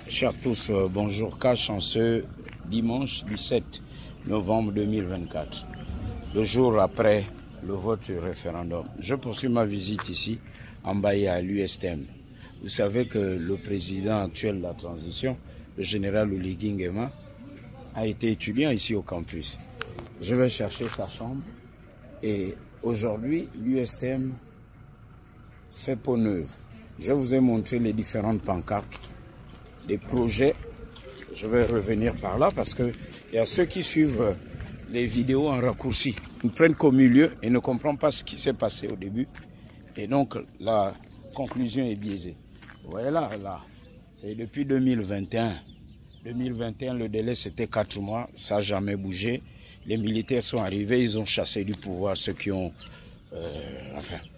Chers tous, bonjour Cash en ce dimanche 17 novembre 2024, le jour après le vote du référendum. Je poursuis ma visite ici, en Baye à l'USTM. Vous savez que le président actuel de la transition, le général Oligui Nguema, a été étudiant ici au campus. Je vais chercher sa chambre et aujourd'hui, l'USTM fait peau neuve. Je vous ai montré les différentes pancartes, des projets. Je vais revenir par là parce qu'il y a ceux qui suivent les vidéos en raccourci. Ils prennent qu'au milieu et ne comprennent pas ce qui s'est passé au début. Et donc, la conclusion est biaisée. Vous voyez là, c'est depuis 2021. 2021, le délai, c'était 4 mois. Ça n'a jamais bougé. Les militaires sont arrivés, ils ont chassé du pouvoir ceux qui ont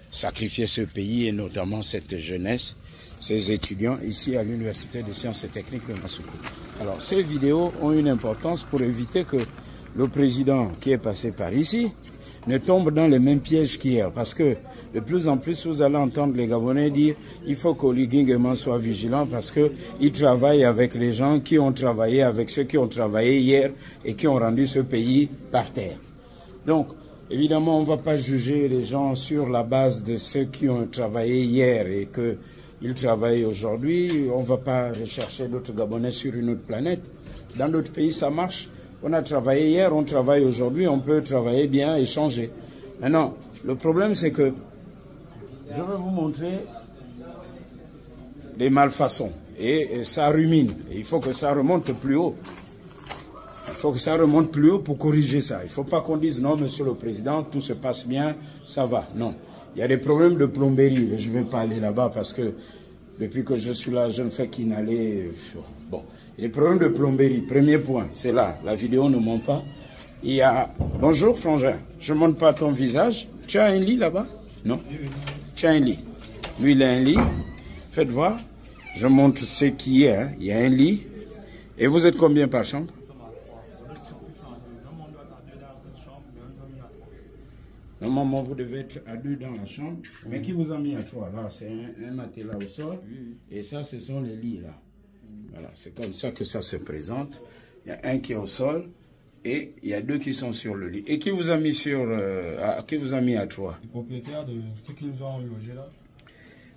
sacrifié ce pays et notamment cette jeunesse, ces étudiants ici à l'Université des sciences et techniques de Massoukou. Alors, ces vidéos ont une importance pour éviter que le président qui est passé par ici ne tombe dans les mêmes pièges qu'hier. Parce que de plus en plus, vous allez entendre les Gabonais dire il faut qu'Oligui Nguema soit vigilant parce qu'il travaille avec les gens qui ont travaillé avec ceux qui ont travaillé hier et qui ont rendu ce pays par terre. Donc, évidemment, on ne va pas juger les gens sur la base de ceux qui ont travaillé hier et qu'ils travaillent aujourd'hui. On ne va pas rechercher d'autres Gabonais sur une autre planète. Dans d'autres pays, ça marche. On a travaillé hier, on travaille aujourd'hui, on peut travailler bien et changer. Maintenant, le problème, c'est que je vais vous montrer des malfaçons. Et ça rumine. Et il faut que ça remonte plus haut. Il faut que ça remonte plus haut pour corriger ça. Il ne faut pas qu'on dise non, monsieur le président, tout se passe bien, ça va. Non. Il y a des problèmes de plomberie. Je ne vais pas aller là-bas parce que depuis que je suis là, je ne fais qu'inhaler. Bon. Les problèmes de plomberie, premier point, c'est là. La vidéo ne monte pas. Il y a... Bonjour, frangin. Je ne montre pas ton visage. Tu as un lit là-bas? Non. Tu as un lit. Lui, il a un lit. Faites voir. Je montre ce qui est. Hein. Il y a un lit. Et vous êtes combien par chambre? Normalement, vous devez être à 2 dans la chambre. Mais qui vous a mis à 3? Là, c'est un matelas au sol. Et ça, ce sont les lits, là. Voilà, c'est comme ça que ça se présente. Il y a un qui est au sol et il y a 2 qui sont sur le lit. Et qui vous a mis qui vous a mis à 3? Les propriétaires de ceux qui nous ont logés là.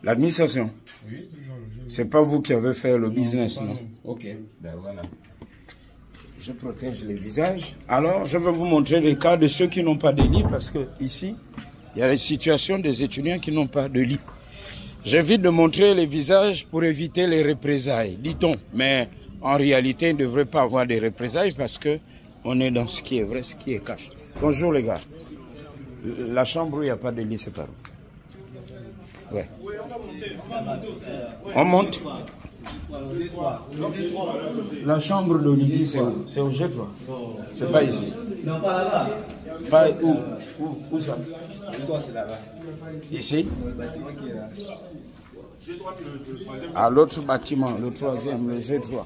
L'administration? Oui, ils nous ont logés. C'est pas vous qui avez fait le business, non? Nous. Ok, ben voilà. Je protège les visages. Alors, je vais vous montrer les cas de ceux qui n'ont pas de lit parce que ici, il y a les situations des étudiants qui n'ont pas de lit. J'évite de montrer les visages pour éviter les représailles, dit-on. Mais en réalité, il ne devrait pas avoir de représailles parce qu'on est dans ce qui est vrai, ce qui est caché. Bonjour les gars. La chambre où il n'y a pas de lit, c'est par où? Ouais. On monte. La chambre de lit, c'est où? C'est au G3. C'est pas ici. Non, pas là-bas. Pas où? Où ça? Le toit, c'est là-bas. Ici? Le bâtiment qui est là. À l'autre bâtiment, le 3e, le G3.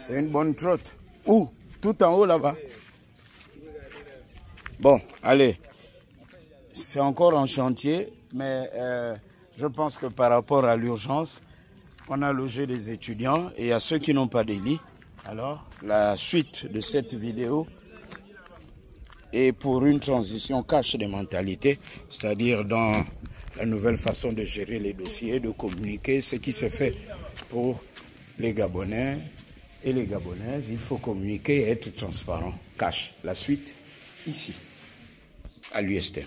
C'est une bonne trotte. Où? Tout en haut là-bas. Bon, allez. C'est encore en chantier, mais je pense que par rapport à l'urgence, on a logé les étudiants et à ceux qui n'ont pas de lit. Alors, la suite de cette vidéo est pour une transition cash des mentalités, c'est-à-dire dans la nouvelle façon de gérer les dossiers, de communiquer ce qui se fait pour les Gabonais et les Gabonaises. Il faut communiquer et être transparent. Cash. La suite, ici, à l'USTM.